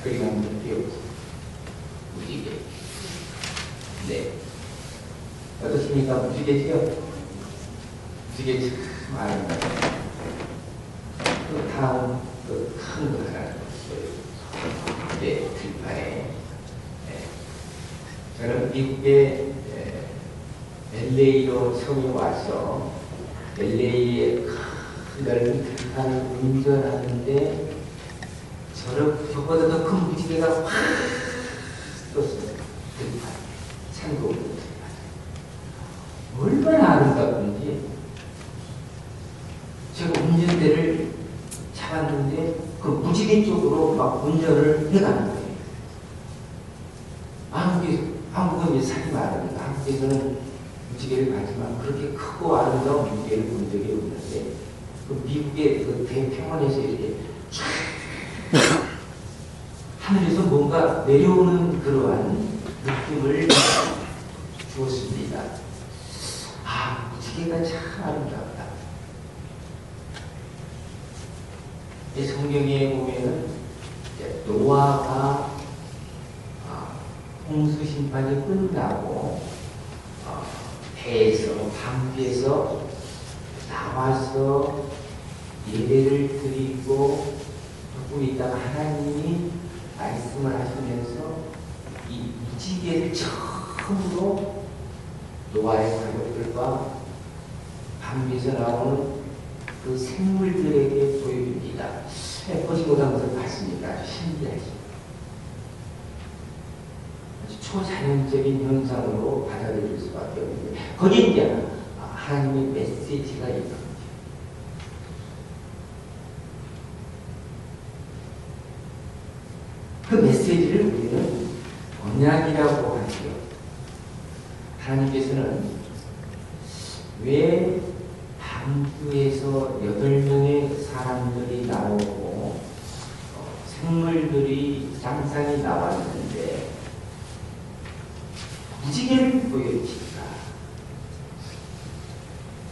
그리고 한번 배워보세요. 무지개. 네. 어떻습니까? 무지개지요? 무지개 참 아름다워요. 그 다음, 그 큰 거 하나 있어요. 네, 들판에. 네. 저는 미국의 LA로 처음 와서 LA의 큰 넓은 들판을 운전하는데 저보다 더 큰 무지개가 확 떴어요. 들판. 산도 얼마나 아름답던지 제가 운전대를 잡았는데 그 무지개 쪽으로 막 운전을 해가는 거예요. 한국은 이제 산이 많으니까 한국에서는 무지개를 봤지만 그렇게 크고 아름다운 무지개를 본 적이 없는데 그 미국의 그 대평원에서 이렇게 쫙 하늘에서 뭔가 내려오는 그러한 느낌을 주었습니다. 아, 무지개가 참 아름답다. 이 성경에 보면은 노아가 홍수 심판이 끝나고 배에서 방주에서 나와서 예배를 드리고 조금 있다가 하나님이 말씀을 하시면서 이 무지개를 처음으로 노아의 가족들과 방주에서 나오는 그 생물들에게 보여줍니다. 보지 못한 것을 봤습니다. 아주 신기하죠. 초자연적인 현상으로 받아들일 수밖에 없는데 거기에 이제 하나님의 메시지가 있는 거죠. 그 메시지를 우리는 언약이라고 하죠. 하나님께서는 왜 방주에서 8명의 사람들이 나오고 생물들이 쌍쌍이 나왔는데 무지개를 보여주실까?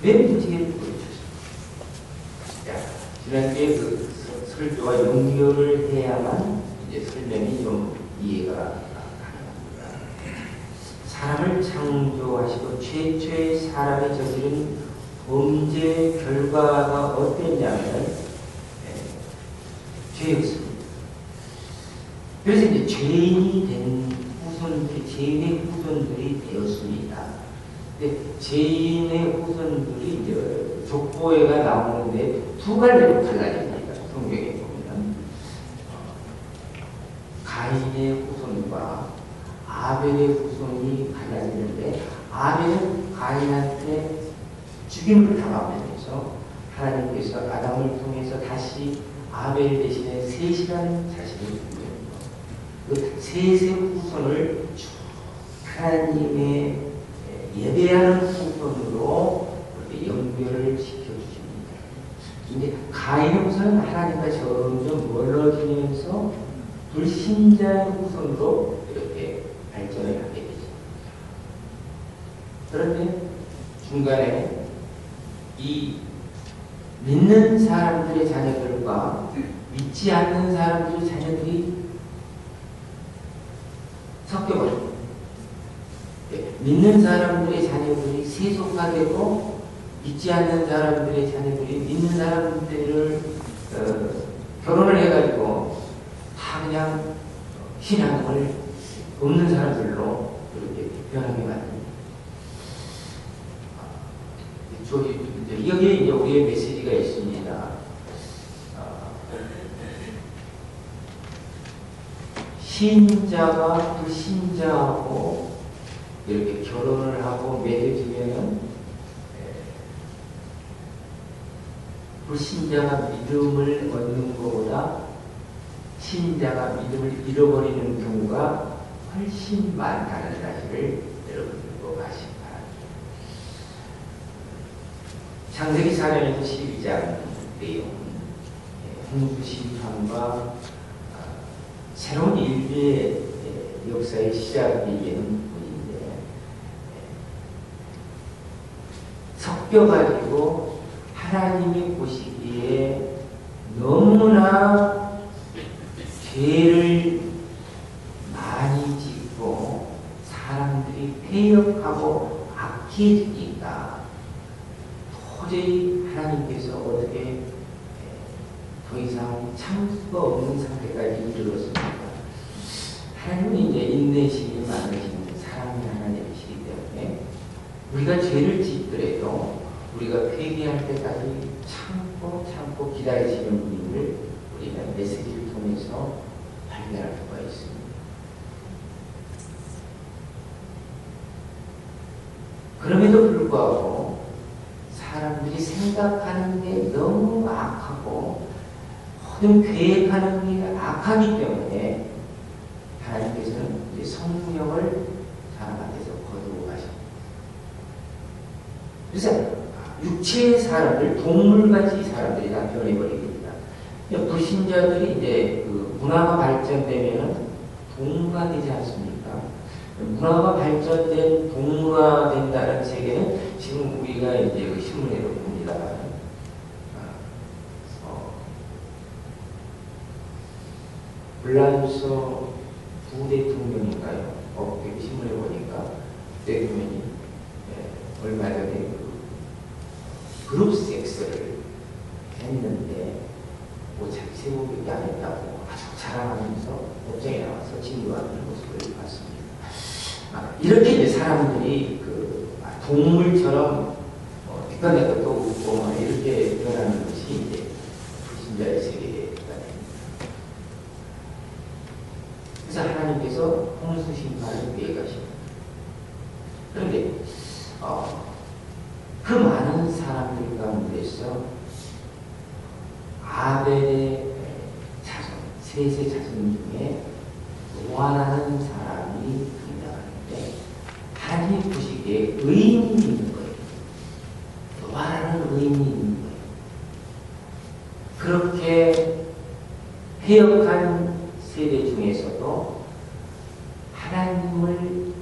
왜 무지개를 보여주실까? 지난주에 그 설교와 연결을 해야만 이제 설명이 좀 이해가 가능합니다. 사람을 창조하시고 최초의 사람이 저지른 범죄 결과가 어땠냐면 죄였습니다. 그래서 이제 죄인이 된 후손들이, 죄인의 후손들이 되었습니다. 근데 죄인의 후손들이 이제 족보회가 나오는데 두 갈래로 갈라집니다. 성경에 보면 가인의 후손과 아벨의 후손이 갈라지는데 아벨은 가인한테 죽임을 당하면서 하나님께서 아담을 통해서 다시 아벨 대신에 셋이라는 자식을 주는 그 셋의 후손을 하나님의 예배하는 후손으로 연결을 시켜주십니다. 근데 가인의 후손은 하나님과 점점 멀어지면서 불신자의 후손으로 이렇게 발전을 하게 되죠. 그런데 중간에 이 믿는 사람들의 자녀들과 믿지 않는 사람들의 자녀들이 섞여버립니다. 믿는 사람들의 자녀들이 세속화되고 믿지 않는 사람들의 자녀들이 믿는 사람들을 결혼을 해가지고 다 그냥 신앙을 없는 사람들로 이렇게 변하게 만듭니다. 여기에 이제 우리의 메시지가 있습니다. 신자가 불신자하고 이렇게 결혼을 하고 맺어지면 불신자가 믿음을 얻는 것보다 신자가 믿음을 잃어버리는 경우가 훨씬 많다는 사실을 여러분들 꼭 아시기 바랍니다. 창세기 4장에서 12장 내용, 홍수 심판과 새로운 인류의 역사의 시작이 있는 분인데 섞여가지고 하나님이 보시기에 너무나 죄를 더 이상 참을 수가 없는 상태까지 이르렀습니다. 하나님은 이제 인내심이 많으신 사랑의 하나님이시기 때문에 우리가 죄를 짓더라도 우리가 회개할 때까지 참고 기다리시는 분임을 우리가 메시지를 통해서 발견할 수가 있습니다. 그럼에도 불구하고 사람들이 생각하는 게 너무 악하고 모든 계획하는 게 악하기 때문에 하나님께서는 이제 성령을 사람한테서 거두고 가십니다. 그래서 육체의 사람들, 동물같이 사람들이 다 변해버립니다. 불신자들이 이제 그 문화가 발전되면 동물화 되지 않습니까? 문화가 발전된 동물화 된다는 세계는 지금 우리가 이제 그 신문에도 봅니다. 불란서 부대통령인가요? 신문에 보니까 대통령이 얼마 전에 그룹 섹스를 했는데 뭐 자기 세우기 안 했다고 아주 자랑하면서 법정에 나와서 진도하는 모습을 봤습니다. 이렇게 이제 사람들이 동물처럼 뒷간에 것도 웃고 이렇게 변하는 것이 이제 불신자의 세계가 됩니다. 그래서 하나님께서 홍수 심판을 계획하십니다. 그런데 그 많은 사람들 가운데서 아벨의 자손, 셋의 자손 중에 노아라는 사람이 등장하는데 하나님 보시기에 의인이 있는 거예요. 노아라는 의인이 있는 거예요. 그렇게 해역한 세대 중에서도 하나님을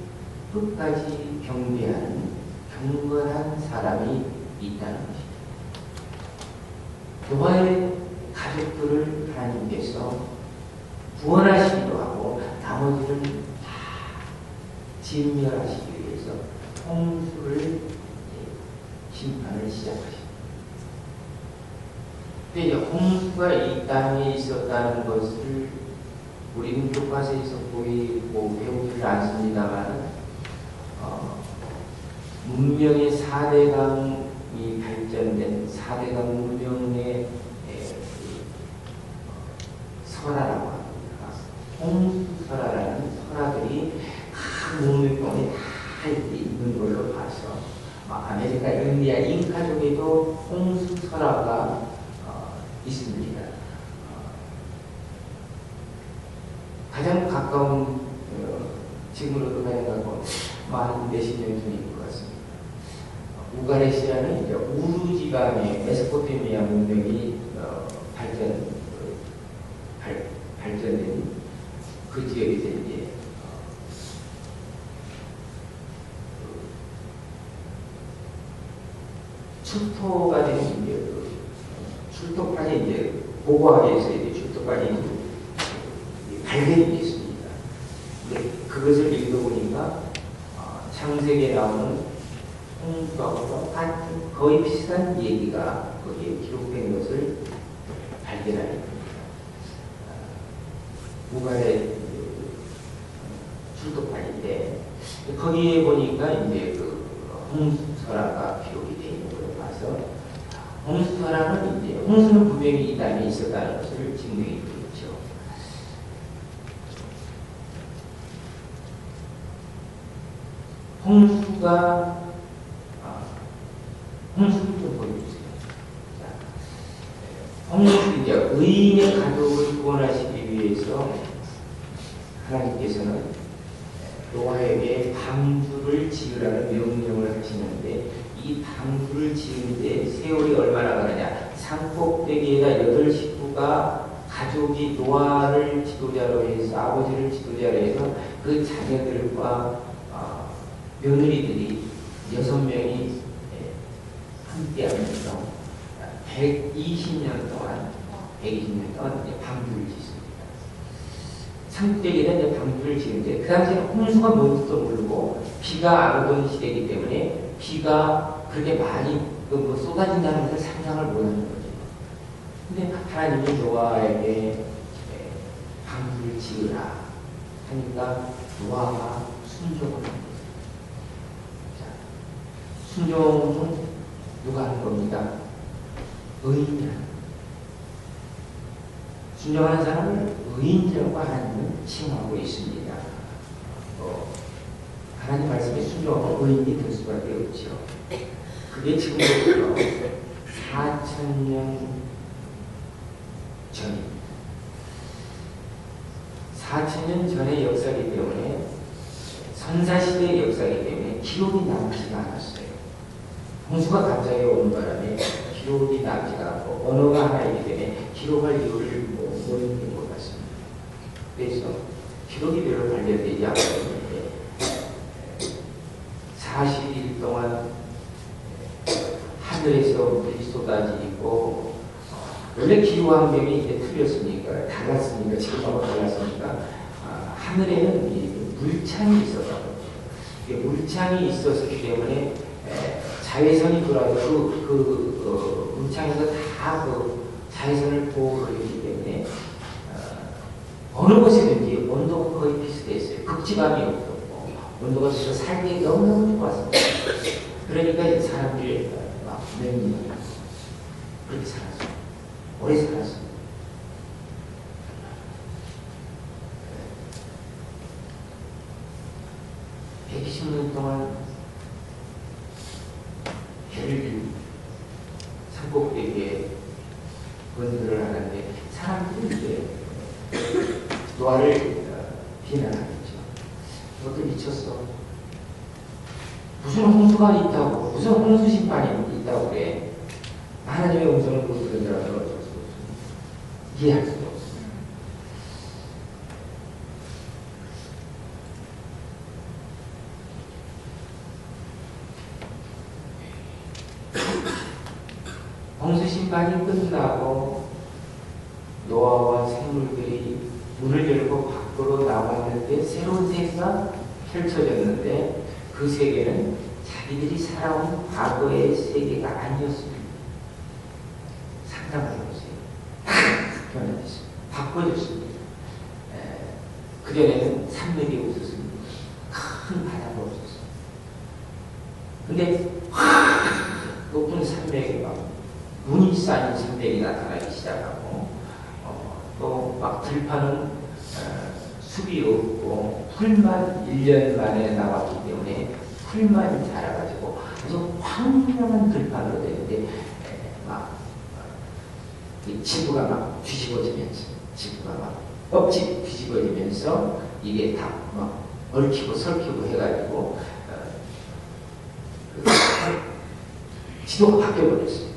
끝까지 경배하는 경건한 사람이 있다는 것입니다. 노아의 가족들을 하나님께서 구원하시기도 하고 나머지를 다 진멸하시기 위해서 홍수를 심판을 시작하십니다. 근데 홍수가 이 땅에 있었다는 것을 우리는 교과서에서 보이고 배우지를 않습니다만 문명의 4대강이 발전된 4대강 문명의 설화라고 합니다. 홍수설화라는 설화들이 각 문명권에 다 있는 걸로 봐서 아메리카 인디아 잉카족에도 홍수설화가 있습니다. 가장 가까운 지금으로도 가장 가까운 한 몇십 년 전인 것 같습니다. 우가레시아는 이제 우루 지방의 메소포타미아 문명이 발전된 그 지역에서 이제 출토가 되는 이제 출토판이 이제 고고학에서 이제 출토판이 발견이 됐습니다. 근데 그것을 읽어보니까 창세기에 나오는 홍수하고 같은 거의 비슷한 얘기가 거기에 기록된 것을 발견하게 됩니다. 우갈의 출토판인데 거기에 보니까 이제 그 홍수설화가 기록이 되어 있는 걸로 봐서 홍수설화는 이제 홍수는 분명히 이 땅에 있었다는 것을 증명해 주겠죠. 홍수를 좀 보여주세요. 홍수 이제 의인의 가족을 구원하시기 위해서 하나님께서는 노아에게 방주를 지으라는 명령을 하시는데 이 방주를 지으는데 세월이 얼마나 가느냐? 산꼭대기에다 8식구가 가족이 노아를 지도자로 해서 아버지를 지도자로 해서 그 자녀들과 며느리들이 6명이 함께하면서 120년 동안 방주를 짓습니다. 산꼭대기에다 이제 방주를 지는데 그 당시에 홍수가 뭔지도 모르고 비가 안 오던 시대이기 때문에 비가 그렇게 많이 쏟아진다는 것을 상상을 못하는 거죠. 근데 하나님이 노아에게 방주를 지으라 하니까 노아가 순종을 한 거예요. 자, 순종은 누가 하는 겁니다? 의인이 하는 거예요. 순종하는 사람을 의인이라고 하나님은 칭하고 있습니다. 하나님 말씀에 순종하고 의인이 될 수밖에 없죠. 그게 지금부터 4,000년 전입니다. 4,000년 전의 역사이기 때문에 선사시대의 역사이기 때문에 기록이 남지가 않았어요. 홍수가 갑자기 오는 바람에 기록이 남지가 않고 언어가 하나이기 때문에 기록할 이유를 모르는 것 같습니다. 그래서 기록이 별로 관련되지 않고 있는데 40일 동안 하늘에서 물이 쏟아지고 원래 기후 환경이 이제 틀렸으니까 달랐으니까 지금하고 달랐으니까 하늘에는 이 물창이 있어서 물창이 있었기 때문에 자외선이 들어와서 그 물창에서 다 그 자외선을 보호를 했기 때문에 어느 곳이든지 온도가 거의 비슷했어요. 극지방이 없었고 온도가 비슷해서 살기 너무너무 좋았습니다. 그러니까 사람들이 막 몇 년 그렇게 살았어요. 오래 살았습니다. 120년 동안 해를 산꼭대기에 건설을 하는데 사람들이 이제 노아를 비난하겠죠. 그것도 미쳤어. 무슨 홍수가 있다고, 무슨 홍수 심판이 있다고 그래. 하나님의 음성을 못 들은 사람은 어쩔 수 없습니다. 이해할 수도 없습니다. 홍수 심판이 끝나고 노아와 생물들이 문을 열고 밖으로 나왔는데 새로운 세계가 펼쳐졌는데 그 세계는 자기들이 살아온 과거의 세계가 아니었습니다. 상상을 해보세요. 변화됐습니다. 바꿔졌습니다. 그전에는 산맥이 없었습니다. 큰 바다가 없었습니다. 근데 높은 산맥에 막 눈이 쌓인 산맥이 나타나기 시작하고 또 막 들판은 숲이 없고 풀만 1년 만에 나왔기 때문에 풀만 자라가지고 아주 황량한 들판으로 되는데 막 지구가 막 뒤집어지면서 지구가 막 껍질 뒤집어지면서 이게 다 막 얽히고 설키고 해가지고 지도가 바뀌어버렸어요.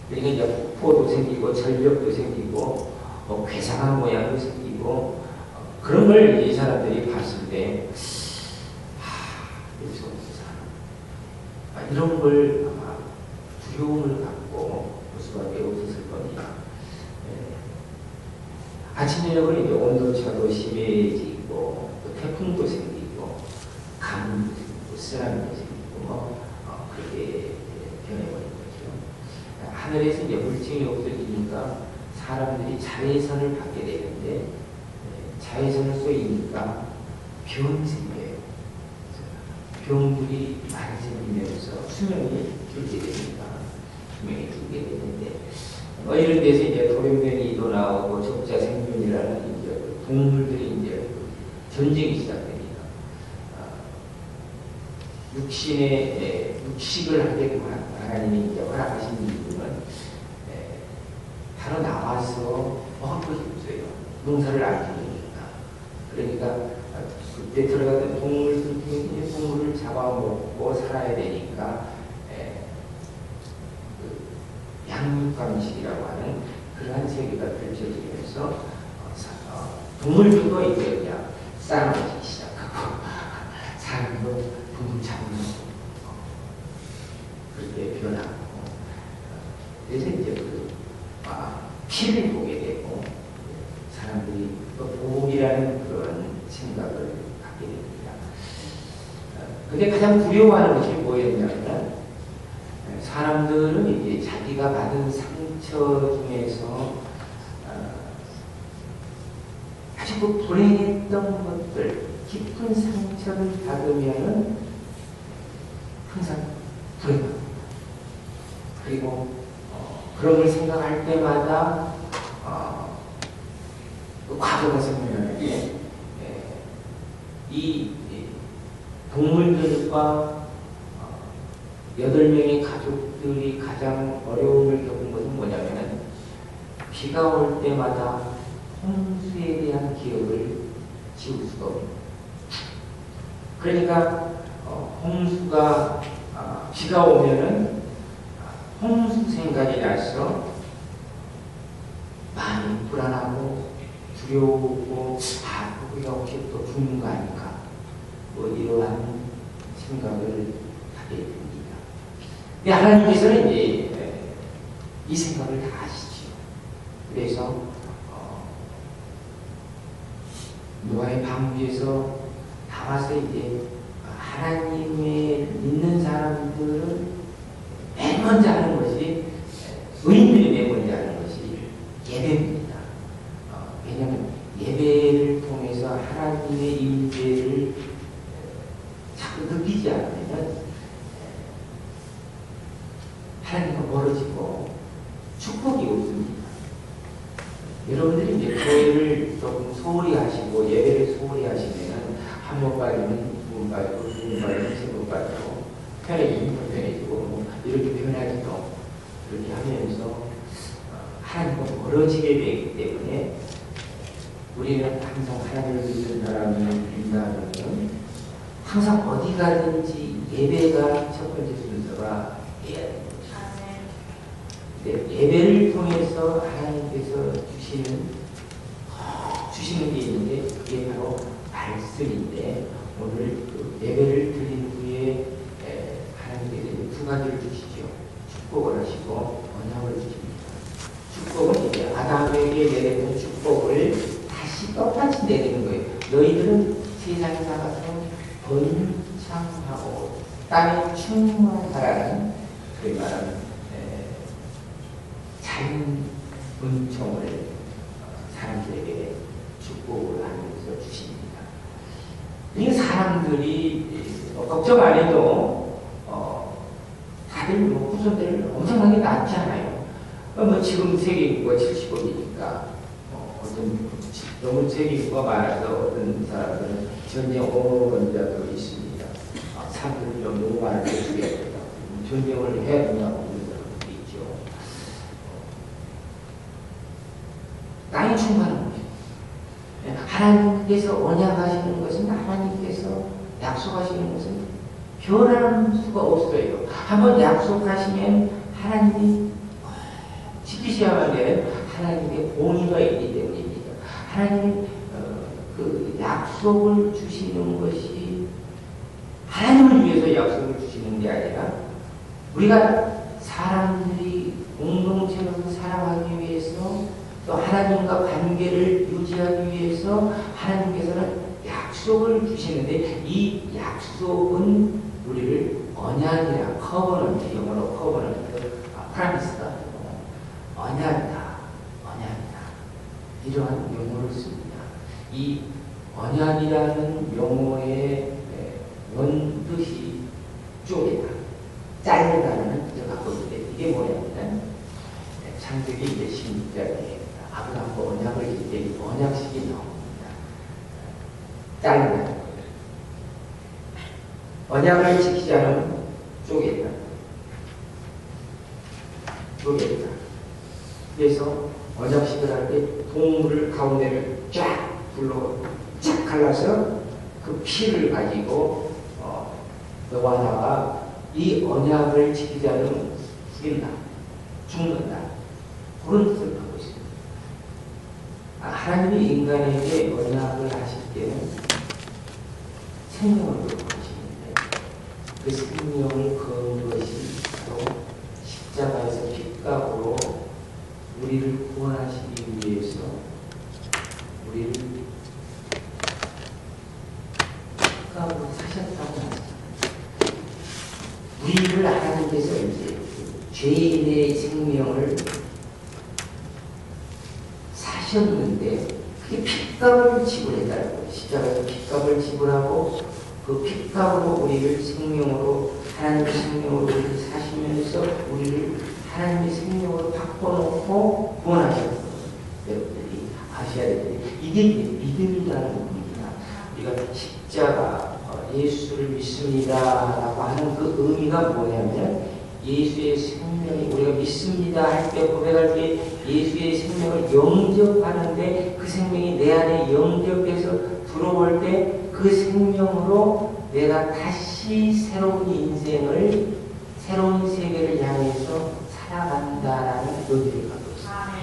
그러니까 이제 폭포도 생기고 절벽도 생기고 괴상한 모양도 생기고 그런 걸 이 사람들이 봤을 때 이런 걸 아마 두려움을 갖고 볼 수밖에 없었을 겁니다. 아침 저녁은 이제 온도차도 심해지고 또 태풍도 생기고 가뭄도 생기고 쓰나미도 생기고 그렇게 변해버린 거죠. 하늘에서 이제 물증이 없어지니까 사람들이 자외선을 받게 되는데 자외선을 쏘이니까 병이 생겨요. 병들이 많이 생기면서 수명이 줄게 됩니다. 수명이 줄게 되는데 이런 데서 이제 돌연변이도 나오고 적자 생존이라는 이제 동물들이 이제 전쟁이 시작됩니다. 육식을 하게끔 하나님이 이제 허락하신 이유는 바로 나와서 먹을 것이 없어요. 농사를 안 지으니까. 그러니까 그때 들어갔던 동물들 중에 동물을 잡아먹고 살아야 되니까 양육감식이라고 하는 그러한 세계가 펼쳐지면서 동물들도 이제 그냥 싸움하기 시작하고 사람도 동물 잡으려고 그렇게 변하고 그래서 이제 피를 보게 되고 사람들이 또 복이라는 그런 생각을 갖게 됩니다. 근데 가장 두려워하는 것이 뭐였냐면 사람들은 이제 자기가 받은 상처 상처 중에서 아주 그 불행했던 것들, 깊은 상처를 받으면은 항상 불행합니다. 그리고 그런 걸 생각할 때마다 그 과거가 생각나는데 이 동물들과 8명의 가족들이 가장 어려움을 겪은 것은 뭐냐면 비가 올 때마다 홍수에 대한 기억을 지울 수가 없습니다. 그러니까 홍수가 비가 오면은 홍수 생각이 나서 많이 불안하고 두려우고 우리가 혹시 또 죽는 거 아닐까 뭐 이러한 생각을 하게 됩니다. 근데 하나님께서는 이제 이 생각을 다 아시죠. 그래서 노아의 방주에서 나와서 이제 하나님을 믿는 사람들은 맨 먼저 하는 것이 의인들이 맨 먼저 하는 것이 예배입니다. 왜냐하면 예배를 통해서 하나님의 임재를 자꾸 느끼지 않으면 하나님과 멀어지고 축복이 없습니다. 여러분들이 이제 교회를 조금 소홀히 하시고 예배를 소홀히 하시면 한 번 빠지면 두 번 빠지고 두 번 빠지면 세 번 빠지고 편해지면 편해지고 뭐 이렇게 변하기도 그렇게 하면서 하나님과 멀어지게 되기 때문에 우리는 항상 하나님을 믿는 사람을 믿는다면 항상 어디 가든지 예배가 첫 번째 순서가 돼야 됩니다. 예배를 통해서 하나님께서 주시는 게 있는데 그게 바로 말씀인데 오늘 그 예배를 드린 후에 하나님께서 두 가지를 주시죠. 축복을 하시고 언약을 주십니다. 축복은 이제 아담에게 내렸던 축복을 다시 똑같이 내리는 거예요. 너희들은 세상에 나가서 번창하고 땅에 충만하라는 그 말하는 자연 은총을 사람들에게 축복을 하면서 주십니다. 이 사람들이 걱정 안 해도 다들 뭐 후손들을 엄청나게 낳지 않아요. 뭐 지금 세계 인구가 70억이니까 너무 세계 인구가 많아서 어떤 사람들은 전쟁 원자도 있습니다. 사람들이 너무 많아서 전쟁을 해야 된다고 하는 사람도 있죠. 땅이 충만한 거죠. 하나님께서 언약하시는 것은 하나님께서 약속하시는 것은 변할 수가 없어요. 한번 약속하시면 하나님이 지키셔야만 되는 하나님의 공의가 있기 때문입니다. 하나님이 그 약속을 주시는 것이 하나님을 위해서 약속을 주시는 게 아니라 우리가 사람들이 공동체로서 살아가기 위해서 또 하나님과 관계를 유지하기 위해서 하나님께서는 약속을 주시는데 이 약속은 우리를 언약이라 커버넌트, 영어로 커버넌트, 프라미스가 언약이다. 이러한 용어를 씁니다. 이 언약이라는 용어의 원뜻이 쪼개다, 잘리다라는 뜻을 갖고 있는데 이게 뭐냐면 창세기 16장에 아브라함과 언약을 할 때 언약식이 나옵니다. 잘린다는 거예요. 언약을 지키지 않으면 쪼개다. 그래서 언약식을 할 때 동물을 가운데를 쫙 불러 쫙 갈라서 그 피를 가지고 너와 나가 이 언약을 지키지 않으면 죽는다. 그런 뜻을 갖고 있습니다. 하나님이 인간에게 언약을 하실 때는 생명을 거두시는데 그 생명을 거둔 것이 바로 십자가에서 핏값으로 우리를 구원하시기 위해서 우리를 핏값으로 사셨다고 합니다. 우리를 하나님께서 이제 죄인의 생명을 하셨는데 그게 핏값을 지불해달라고, 십자가에서 핏값을 지불하고 그 핏값으로 우리를 생명으로, 하나님의 생명으로 우리를 사시면서 우리를 하나님의 생명으로 바꿔놓고 구원하셨던 여러분들이 아셔야 될 이게 믿음이라는 겁니다. 우리가 십자가 예수를 믿습니다라고 하는 그 의미가 뭐냐면 예수의 생명이 우리가 믿습니다 할 때, 고백할 때 예수의 생명을 영접하는데 그 생명이 내 안에 영접해서 들어올 때 그 생명으로 내가 다시 새로운 인생을, 새로운 세계를 향해서 살아간다라는 의미를 갖고 있습니다.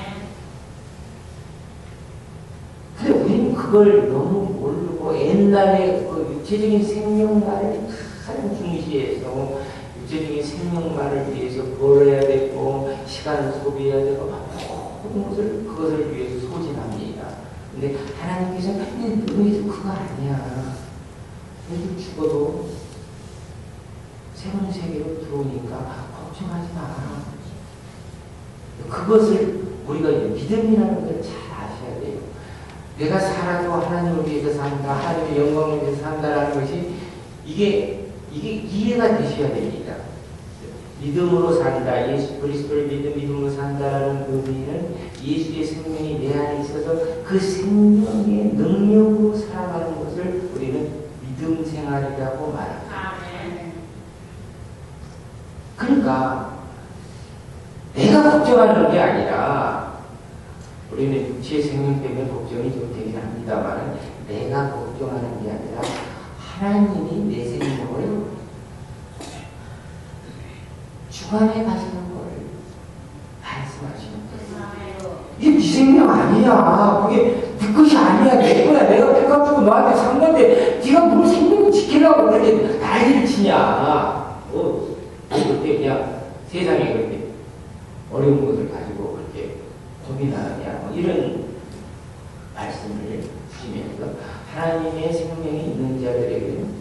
근데 우리는 그걸 너무 모르고 옛날에 그 육체적인 생명만을 가장 중시해서 육체적인 생명만을 위해서 벌어야 되고 시간을 소비해야 되고 모든 것을 그것을 위해서 소진합니다. 근데 하나님께서는 너희들 그거 아니야. 너희들 죽어도 새로운 세계로 들어오니까 걱정하지 마. 그것을 우리가 믿음이라는 걸 잘 아셔야 돼요. 내가 살아도 하나님을 위해서 산다, 하나님의 영광을 위해서 산다라는 것이 이게 이해가 되셔야 됩니다. 믿음으로 산다, 예수 그리스도를 믿음으로 산다라는 의미는 예수의 생명이 내 안에 있어서 그 생명의 능력으로 살아가는 것을 우리는 믿음 생활이라고 말합니다. 그러니까 내가 걱정하는 게 아니라 우리는 육체의 생명 때문에 걱정이 좀 되긴 합니다만 내가 걱정하는 게 아니라 하나님이 내 생명을 주관해 가시는 걸 말씀하시는 거예요. 이게 네 생명 아니야. 그게 네 것이 아니야. 내 거야. 내가 폐값 주고 너한테 산 건데 네가 뭘 생명을 지키려고 그렇게 난리를 치냐. 그렇게 그냥 세상에 그렇게 어려운 것을 가지고 그렇게 고민하느냐. 뭐 이런 말씀을 주시면서 하나님의 생명이 있는 자들에게는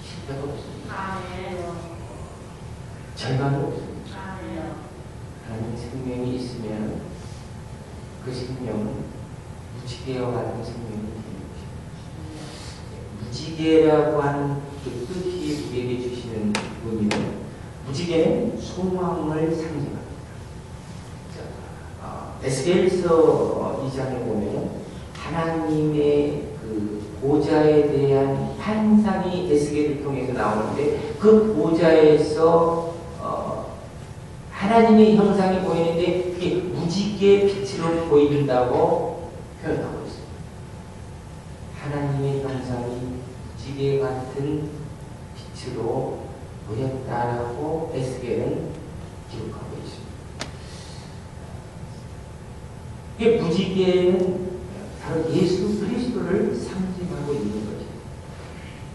실패가 없습니다. 절망이 없습니다. 하나님의 생명이 있으면 그 생명은 무지개와 같은 생명이 되는 것입니다. 무지개라고 하는 그 뜻이 우리에게 주시는 의미는 무지개는 소망을 상징합니다. 에스겔서 2장에 보면 하나님의 그 보좌에 대한 환상이 에스겔을 통해서 나오는데 그 보좌에서 하나님의 형상이 보이는데 그게 무지개 빛으로 보인다고 표현하고 있습니다. 하나님의 형상이 무지개 같은 빛으로 보였다라고 에스겔은 기록하고 있습니다. 이게 무지개는 바로 예수 그리스도를 상징하고 있는 거죠.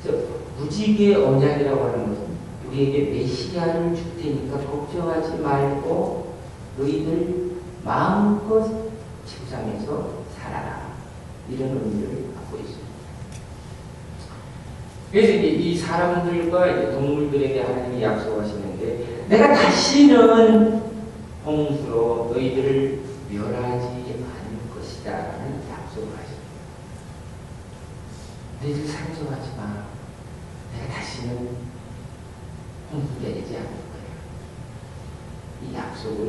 그래서 무지개 언약이라고 하는 것은 우리에게 메시아를 줄 테니까 걱정하지 말고 너희들 마음껏 지구상에서 살아라. 이런 의미를 갖고 있습니다. 그래서 이 사람들과 이제 동물들에게 하나님이 약속하시는데 내가 다시는 홍수로 너희들을 멸하지 않을 것이다 라는 약속을 하십니다. 너희들 상처하지 마. 내가 다시는 홍수 내리지 않을 거야. 이 약속을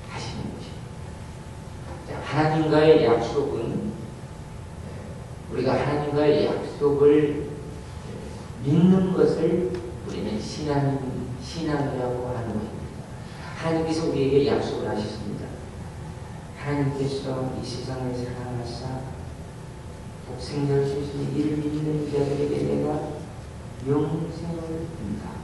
하시는 것입니다. 하나님과의 약속은 우리가 하나님과의 약속을 믿는 것을 우리는 신앙이라고 하는 것입니다. 하나님께서 우리에게 약속을 하셨습니다. 하나님께서 이 세상을 사랑하사 독생자를 주시니 이를 믿는 자들에게 내가 영생을 준다.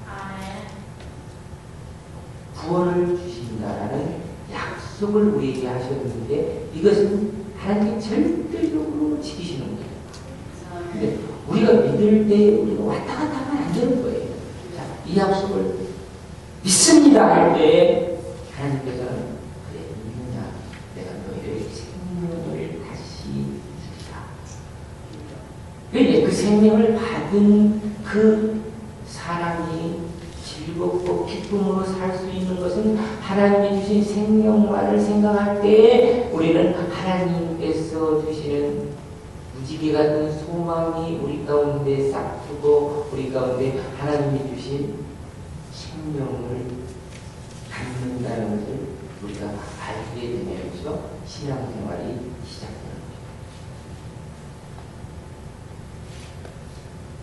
구원을 주신다라는 약속을 우리에게 하셨는데 이것은 하나님이 절대적으로 지키시는 거예요. 근데 우리가 믿을 때 우리가 왔다 갔다 하면 안 되는 거예요. 자, 이 약속을 믿습니다 할 때 하나님께서는 그래 믿느냐 내가 너희의 생명을 다시 주리라. 그 생명을 받은 그 사람이 즐겁고 기쁨으로 살 수 있는 것은 하나님이 주신 생명만을 생각할 때 우리는 하나님께서 주시는 무지개 같은 소망이 우리 가운데 싹트고 우리 가운데 하나님이 주신 생명을 갖는다는 것을 우리가 알게 되면서 신앙생활이 시작되는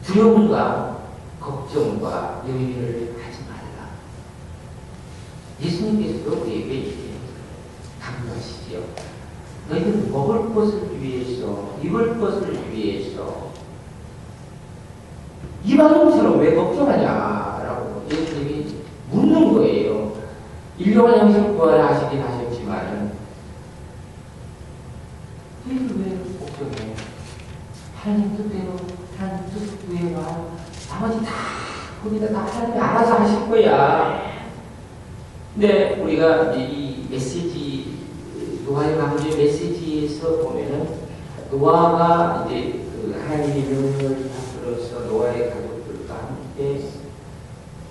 거죠. 두려움과 걱정과 염려를 하지 말라. 예수님께서도 우리에게 이렇게 강조하시지요. 너희들 먹을 것을 위해서, 입을 것을 위해서 이방인처럼 왜 걱정하냐라고 예수님이 묻는 거예요. 일용할 양식을 구하라 하시긴 하셨지만 너희들 왜 걱정해? 하나님 뜻대로 하나님 뜻을 구해봐. 나머지 다 거기다 다 하나님이 알아서 하실 거야. 근데 우리가 이 메시지 노아의 방주의 메시지에서 보면은 노아가 이제 그 하나님의 명령을 받들어서 노아의 가족들과 함께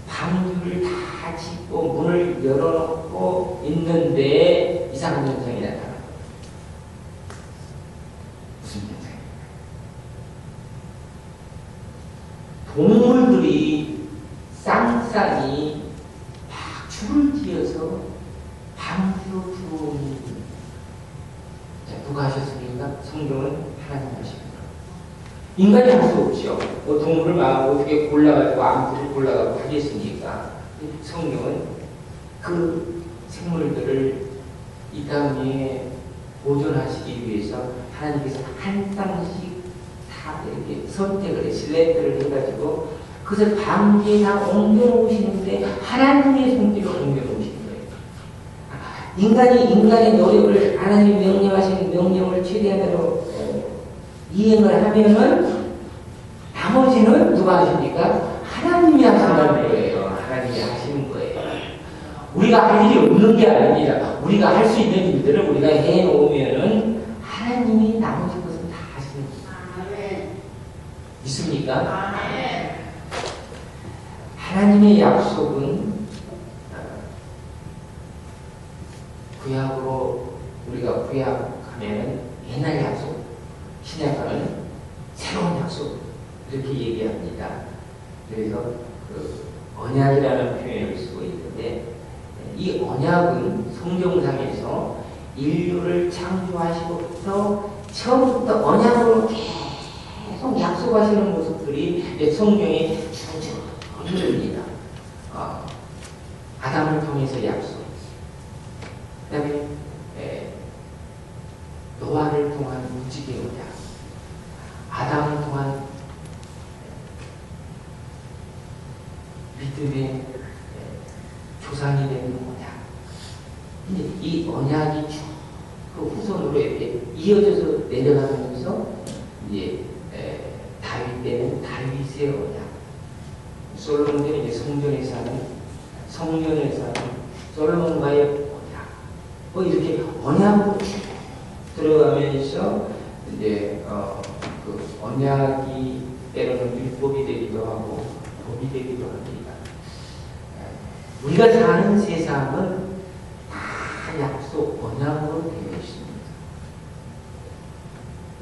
방주를 다 짓고 문을 열어놓고 있는데 이상한 현상이 나타나. 무슨 현상입니까? 동물들이 쌍쌍이 막 줄을 지어서 방주로 들어오는. 자, 누가 하셨습니까? 성경은 하나님 하십니다. 인간이 할 수 없죠. 뭐 동물을 막 어떻게 골라가지고 암컷을 골라가지고 하겠습니까? 성경은 그 생물들을 이 땅에 보존하시기 위해서 하나님께서 한 땅씩 다 이렇게 선택을 해, 실렉트를 해가지고 그것을 방주에 다 옮겨놓으시는데 하나님의 손길로 옮겨놓으시는 거예요. 인간의 노력을 하나님 명령하신 명령을 최대한으로 이행을 하면은 나머지는 누가 하십니까? 하나님이 하신다는 거예요. 하나님이 하시는 거예요. 우리가 할 일이 없는 게 아닙니다. 우리가 할 수 있는 일들을 우리가 해놓으면은 하나님이 나머지 것은 다 하시는 거예요. 믿습니까? 하나님의 약속은 구약으로 우리가 구약하면 옛날 약속, 신약하면 새로운 약속 이렇게 얘기합니다. 그래서 그 언약이라는 표현을 쓰고 있는데 이 언약은 성경상에서 인류를 창조하시고부터 처음부터 언약으로 계속 약속하시는 모습들이 성경에 쭉 흐릅니다. 아담을 통해서 약속, 그 다음에 노아를 통한 무지개 언약, 아담을 통한 믿음의 조상이 되는 언약. 근데 이 언약이 쭉 그 후손으로 이렇게 이어져서 내려가면서 이제 다윗 때는 다윗의 언약, 솔로몬 때는 이제 성전에 사는 솔로몬과의 언약, 뭐 이렇게 언약으로 쭉 들어가면서 이제 그 언약이 때로는 율법이 되기도 하고 법이 되기도 합니다. 우리가 사는 세상은 다 약속 언약으로 되어 있습니다.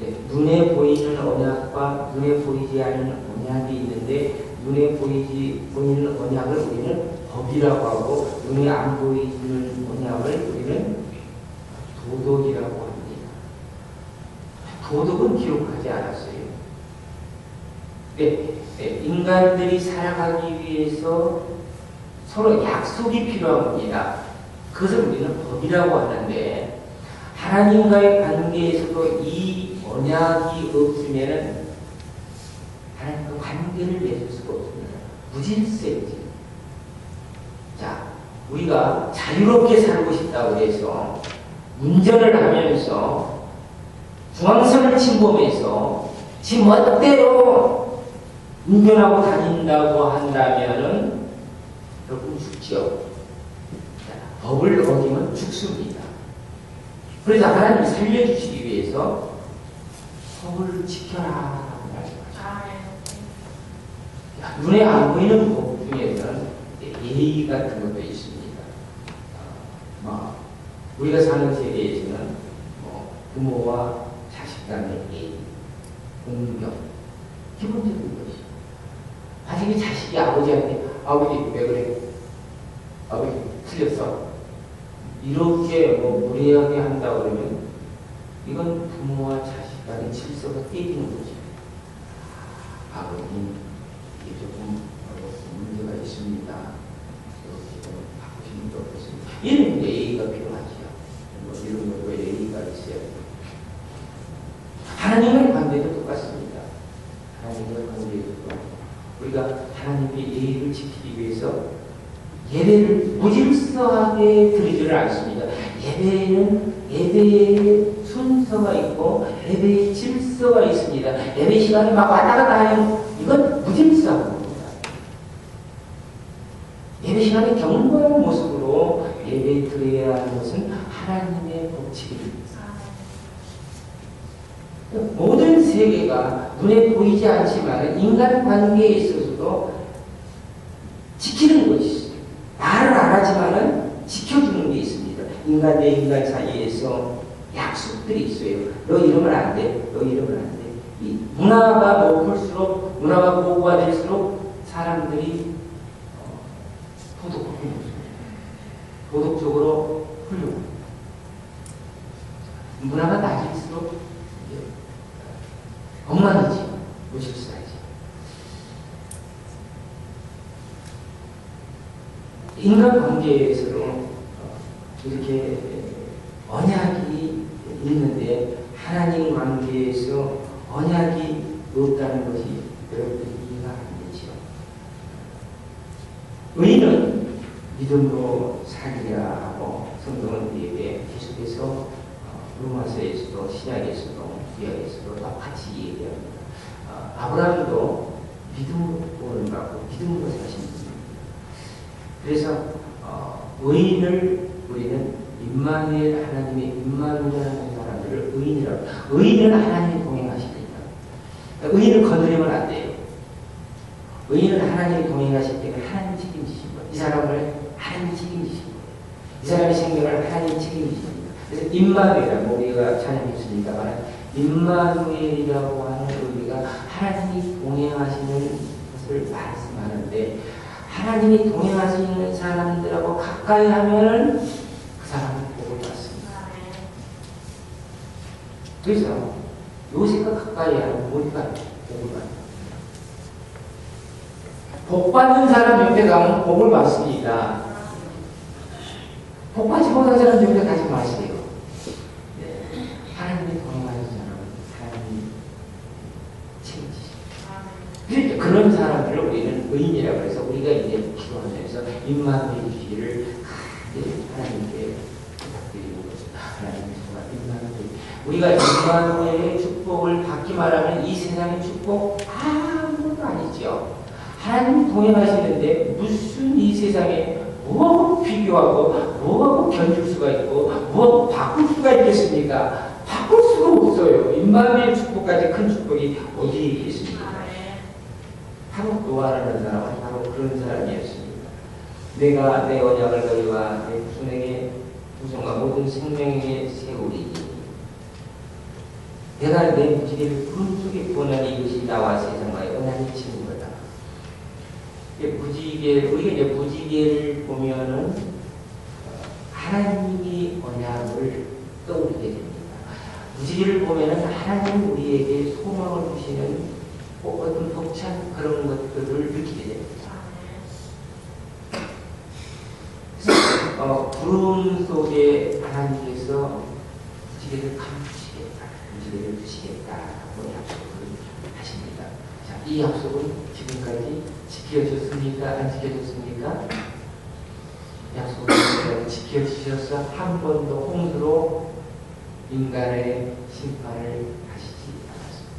네, 눈에 보이는 언약과 눈에 보이지 않는 언약이 있는데 눈에 보이는 언약을 우리는 법이라고 하고 눈에 안 보이는 언약을 우리는 도덕이라고 합니다. 도덕은 기록하지 않았어요. 네, 인간들이 살아가기 위해서 서로 약속이 필요합니다. 그것을 우리는 법이라고 하는데 하나님과의 관계에서도 이 언약이 없으면 하나님과 관계를 맺을 수가 없습니다. 무질서이지. 자, 우리가 자유롭게 살고 싶다고 해서 운전을 하면서 중앙선을 침범해서 지 멋대로 운전하고 다닌다고 한다면은 결국 죽죠. 법을 어기면 죽습니다. 그래서 하나님이 살려주시기 위해서 법을 지켜라 라고 말씀하십니다. 눈에 안 보이는 법 중에서는 예의 같은 것도 있습니다. 우리가 사는 세계에서는 부모와 자식 간의 예의, 공경, 기본적인 것이. 만약에 자식이 아버지한테 아버지 왜 그래? 아버지 틀렸어? 이렇게 무례하게 한다 그러면 이건 부모와 자식 간의 질서가 깨지는 거죠. 아버님 이게 조금 문제가 있습니다. 이렇게 좀 바꾸시는 게 어떻습니까? 이런 예의가 필요하지요. 이런 것도 예의가 있어야 돼요. 하나님의 관계도 똑같습니다. 하나님의 관계에서도 우리가 하나님의 예의를 지키기 위해서 예배를 무질서하게 드리지를 않습니다. 예배의 순서가 있고 예배의 질서가 있습니다. 예배 시간에 막 왔다 갔다 하는 이건 무질서한 겁니다. 예배 시간에 경건한 모습으로 예배 드려야 하는 것은 하나님의 법칙입니다. 모든 세계가 눈에 보이지 않지만 인간 관계에 있어서도 지키는 것이 있어요. 말을 안 하지만은 지켜주는 게 있습니다. 인간 대 인간 사이에서 약속들이 있어요. 너 이러면 안 돼. 너 이러면 안 돼. 이 문화가 높을수록, 문화가 보호가 될수록 사람들이 도덕적으로 훌륭합니다. 문화가 낮을수록 엉망이지, 무질서하지. 인간관계에서도 이렇게 언약이 있는데 하나님 관계에서 언약이 없다는 것이 여러분들이 이해가 안 되죠. 의인은 믿음으로 살리라 하고 성경은 우리에게 계속해서 로마서에서도 신약에서도 구약에서도 똑같이 얘기합니다. 아브라함도 믿음으로 구원을 받고 믿음으로 사신 분입니다. 그래서 의인을 우리는 임마누엘, 하나님의 임마누엘이라는 사람들을 의인이라고. 의인은 하나님이 동행하십니다. 의인을 건드리면 안 돼요. 의인은 하나님이 동행하실 때는 하나님이 책임지신 거예요. 이 사람을 하나님이 책임지신 거예요. 이 사람의 생명을 하나님이 책임지십니다. 그래서 임마누엘이라고 우리가 찬양했습니다만 임마누엘이라고 하는 의미가 하나님이 동행하시는 것을 말씀하는데 하나님이 동행하시는 사람들하고 가까이 하면 그 사람은 복을 받습니다. 그래서 요셉과 가까이 하면 우리가 복을 받습니다. 복 받는 사람 옆에 가면 복을 받습니다. 복 받지 못한 사람 옆에 가지 마세요. 하나님이 동행하는 사람은 하나님이 책임지십니다. 그러니까 그런 사람들을 우리는 의인이라고 해서 우리가 이제 기도하면서 임마누엘 주기를 하나님께 부탁드리고 하나님 정말 임마누엘 우리가 임마누엘의 축복을 받기만 하면 이 세상의 축복 아무것도 아니죠. 하나님이 동행하시는데 무슨 이 세상에 무엇하고 비교하고 무엇하고 견줄 수가 있고 무엇하고 바꿀 수가 있겠습니까? 바꿀 수가 없어요. 임마누엘 축복까지 큰 축복이 어디에 있겠습니까? 바로 노아라는 사람은 바로 그런 사람이었습니다. 내가 내 언약을 너희와 내 후손에게 후손과 모든 생명에게 세우리니 내가 내 무지개를 구름 속에 보낸 이것이 나와 세상과의 언약이 지은 거다. 무지개, 우리가 이제 무지개를 보면은 하나님이 언약을 떠올리게 됩니다. 무지개를 보면은 하나님 우리에게 소망을 주시는 어떤 벅찬 그런 것들을 느끼게 됩니다. 그래서 구름 속에 하나님께서 무지개를 감추시겠다, 무지개를 주시겠다라고 약속을 하십니다. 자, 이 약속은 지금까지 지켜졌습니까? 안 지켜졌습니까? 약속을 지켜주셔서 한 번도 홍수로 인간의 심판을 하시지 않았습니다.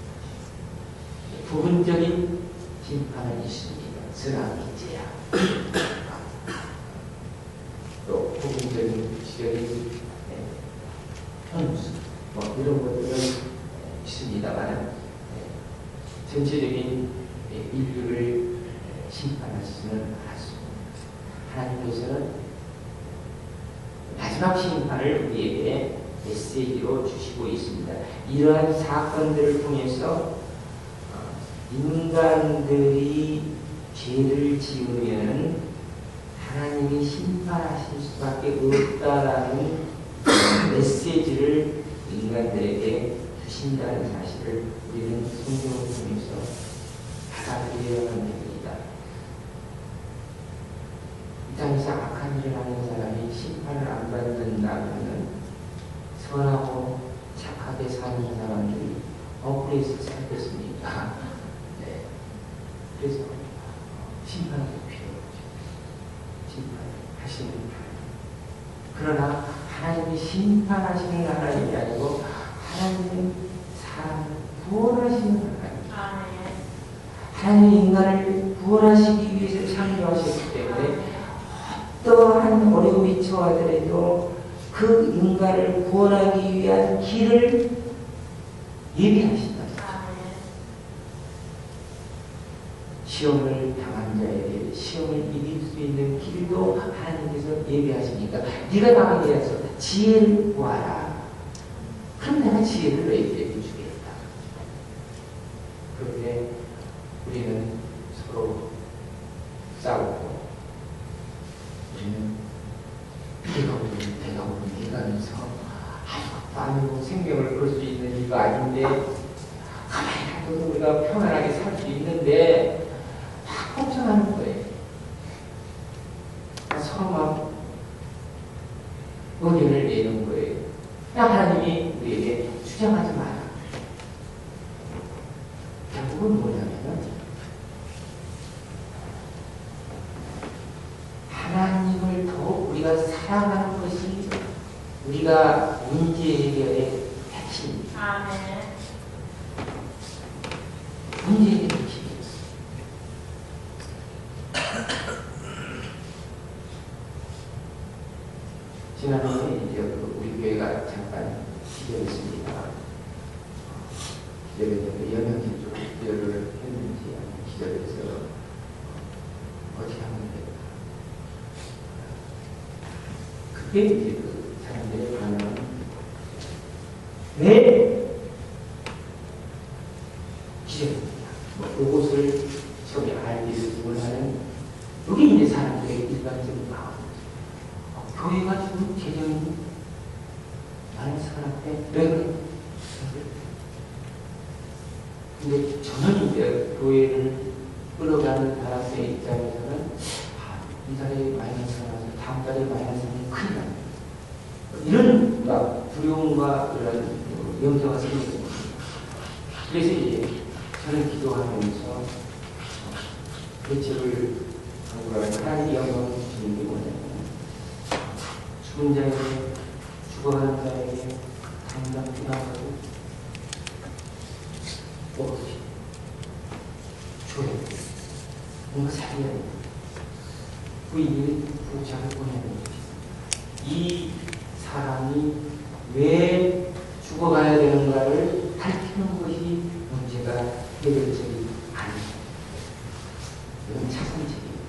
부분적인 심판은 있습니다. 쓰나미 재앙, 또 부분적인 시적인 현수, 이런 것들은 있습니다만 전체적인 인류를 심판하시지는 않았습니다. 하나님께서는 마지막 심판을 우리에게 메시지로 주시고 있습니다. 이러한 사건들을 통해서 인간들이 죄를 지으면 하나님이 심판하실 수밖에 없다라는 메시지를 인간들에게 주신다는 사실을 우리는 성경을 통해서 받아들여야 합니다. 이 땅에서 악한 일을 하는 사람이 심판을 안 받는다면 선하고 착하게 사는 사람들이 억울해서 살겠습니까? 네. 그래서 심판이 필요하죠. 심판하시는 하나님. 그러나 하나님이 심판하시는 하나님이 아니고 하나님은 사람을 구원하시는 하나님. 하나님이 인간을 구원하시기 위해서 창조하셨기 때문에 어떠한 어려움이 처하더라도 그 인간을 구원하기 위한 길을 예비하신다. 시험을 당한 자에게 시험을 이길 수 있는 길도 하나님께서 예비하시니까 네가 당하기 위해서 지혜를 구하라. 그럼 내가 지혜를 너희에게 주겠다. 그런데 우리는 서로 싸우고 우리는 네가 오든 내가 오든 네가 하면서 아무것도 아니고 생명을 걸 수 있는 이거 아닌데 가만히 놔둬도 우리가 평안하게 살 수 있는데 막 걱정하는 거예요. 서로 막 의견을 내는 거예요. 하나님이 우리에게 주장하지 마라. 결국은 뭐냐면 하나님을 더욱 우리가 사랑하는 것이 우리가 문제 해결의 핵심입니다. 아멘. 문제 해결의 핵심이에요. 지난번에 이제 우리 교회가 잠깐 기도했습니다. 기도했는데 영양제 쪽 기도를 했는지 기도해서 어떻게 하면 될까? 그때 이제 그 사람들의 반응은 왜 기도합니다. 그것을 처음에 알기를 원하는 여기 이제 사람들의 일반적인 마음. 교회가 지금 개념이 많은 사람한테 왜 그래? 근데 저는 이제 교회를 끌어가는 사람의 입장에서는 이 달에 마이너스가 나서 다음 달에 마이너스는 큰일 납니다. 이런 막 두려움과 이런 염려가 생기는 겁니다. 그래서 이제 저는 기도하면서 대책을 하나님이 영광을 주시는 게 뭐냐면 죽은 자에게 죽어가는 자에게 당장 기도하고 어떻게 줘야 돼. 뭔가 살려야 돼. 부인이 부자를 보내는 거지. 이 사람이 왜 죽어가야 되는가를 밝히는 것이 문제가 해결책이 아닙니다. 이건 차선책입니다.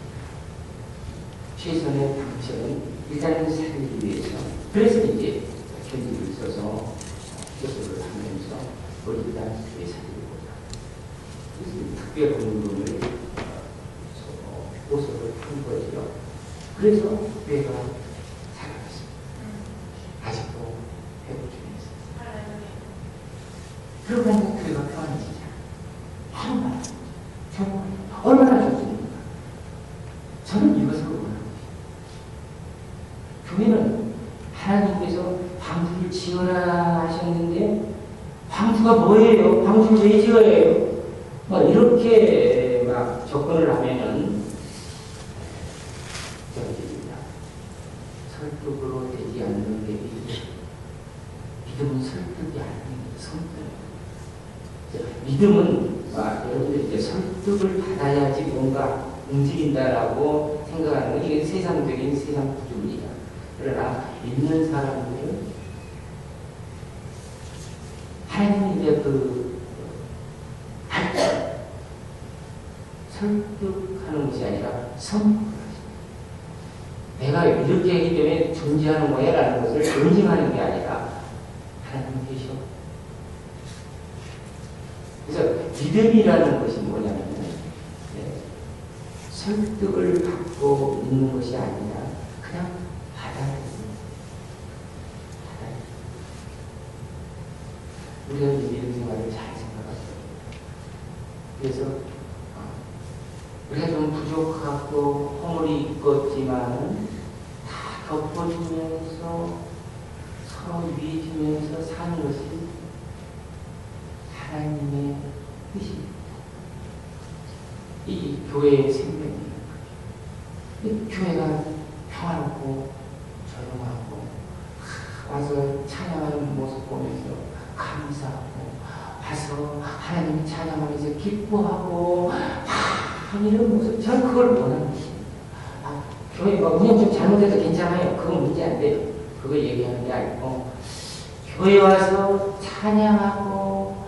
최선의 방책은 일단은 살기 위해서. 그래서 이제 견디를 써서 기도를 하면서 일단 왜 살리고 보자. 그래서 특별 운동을 보석을 한 거죠. 그래서 교회가 살아갔습니다. 아직도 회복 중에 있습니다. 그러고 나니까 교회가 평안해지잖아요. 하루만 정말 얼마나 좋습니까? 저는 이것을 원합니다. 교회는 하나님께서 방주를 지어라 하셨는데 방주가 뭐예요? 방주를 왜 지어야 해요? 막 이렇게 막 접근을 하면은 설득으로 되지 않는 게 믿음은 설득이 아닙니다. 설득. 믿음은 여러분들 이제 설득을 받아야지 뭔가 움직인다라고 생각하는 건 이게 세상적인 세상 구조입니다. 그러나 믿는 사람들은 하나님이 이제 설득하는 것이 아니라 선포를 하십니다. 존재하는 거야라는 것을 인증하는 게 아니라 하나님 계셔. 그래서 믿음이라는 것이 뭐냐면 설득을 받고 있는 것이 아니라 그냥 받아들이는 우리가 이 믿음 생활을 잘 생각하세요. 그래서 우리가 좀 부족하고 허물이 있겠지만 다 덮어주면서 서로 위해주면서 사는 것이 하나님의 뜻입니다. 이 교회의 생명입니다. 이 교회가 평화롭고 조용하고 와서 찬양하는 모습 보면서 감사하고 와서 하나님 찬양하면서 기뻐하고 이런 모습, 저는 그걸 원하는 것입니다. 교회가 운영 좀 잘못해도 괜찮아요. 그건 문제 안 돼요. 그거 얘기하는 게 아니고 교회 와서 찬양하고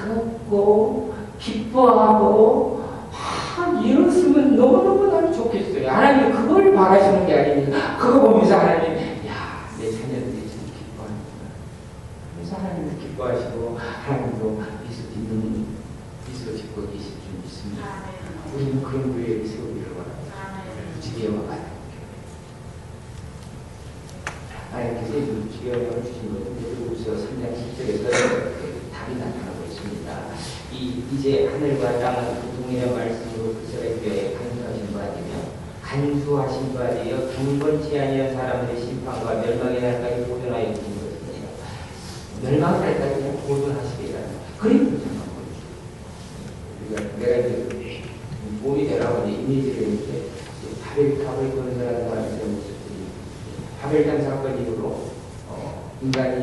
웃고 기뻐하고 이랬으면 너무너무 나는 좋겠어요. 하나님 그걸 바라시는 게 아닙니다. 그거 보면서 하나님 야, 내 자녀들이 참 기뻐하는구나. 그래서 하나님도 기뻐하시고 하나님도 미소 짓고 계실 줄 믿습니다. 우리는 그런 교회를 세우기를 원합니다. 무지개와 같은 하나님께서 이 무지개와 주신 것은 베드로후서 3장 10절에서 답이 나타나고 있습니다. 이제 하늘과 땅은 그 동일한 말씀으로 그리스도의 교회에 간수하신 바 되어 경건치 아니한 사람들의 심판과 멸망의 날까지 보존하여 주신 것입니다. 멸망의 날까지 보존하시리라. 그리고 잠깐 보여주세요. 내가 이제 몸이 되라고 이미지를 이렇게 바벨탑을 건설한 사람들의 모습들이 바벨탑 사건 이후로 인간이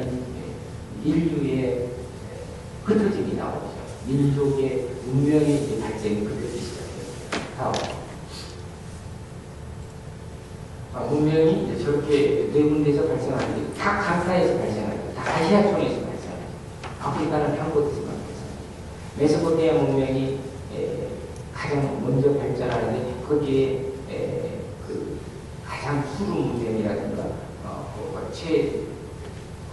인류의 흩어짐이 나오죠. 민족의 운명의 이제 발생이 흩어지기 시작해요. 다음. 운명이 이제 저렇게 네 군데에서 발생하는데 다 가사에서 발생하죠. 다 아시아쪽에서 발생하죠. 아프리카는 한 곳에서만 발생하죠. 메소포타미아 문명이 가장 먼저 발전하는데 거기에 그 가장 푸른 문명이라든가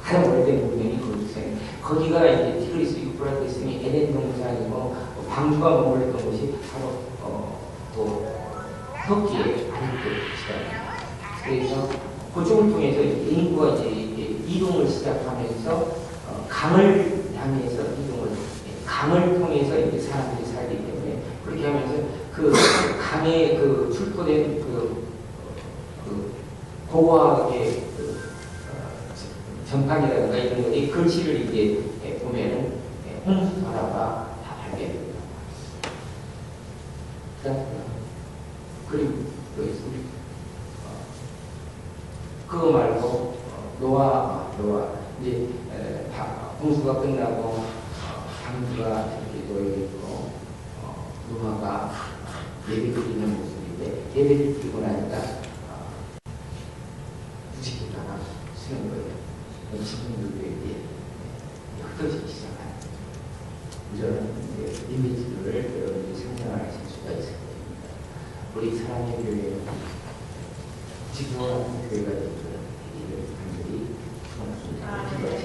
가장 오래된 문명이 거기서 거기가 이제 티그리스 유프라테스니 에덴 동산이고 방주가 머물렀던 곳이 바로 또 터키의 아닙도 시간입니다. 그래서 그쪽을 통해서 인구가 이제 이동을 시작하면서 강을 향해서 강을 통해서 이제 사람들이 살기 때문에 그렇게 하면서 그 강에 그 출토된 그 고고하게 전판이라든가 이런 것이 글씨를 이제 보면은 홍수나라가 다 발견됩니다. 그리고 그거 말고 노아 이제 홍수가 끝나고 방주가 이렇게 놓여 있고 노아가 예배 드리는 모습인데 예배를 드리고 나니까 무지개가 쓰는 거예요. 지금들에게 흩어지기 시작한 이런 이미지를 여러분이 상상하실 수가 있을 겁니다. 우리 사랑의 교회는 지구와 교회가 되기를 간절히 소원합니다.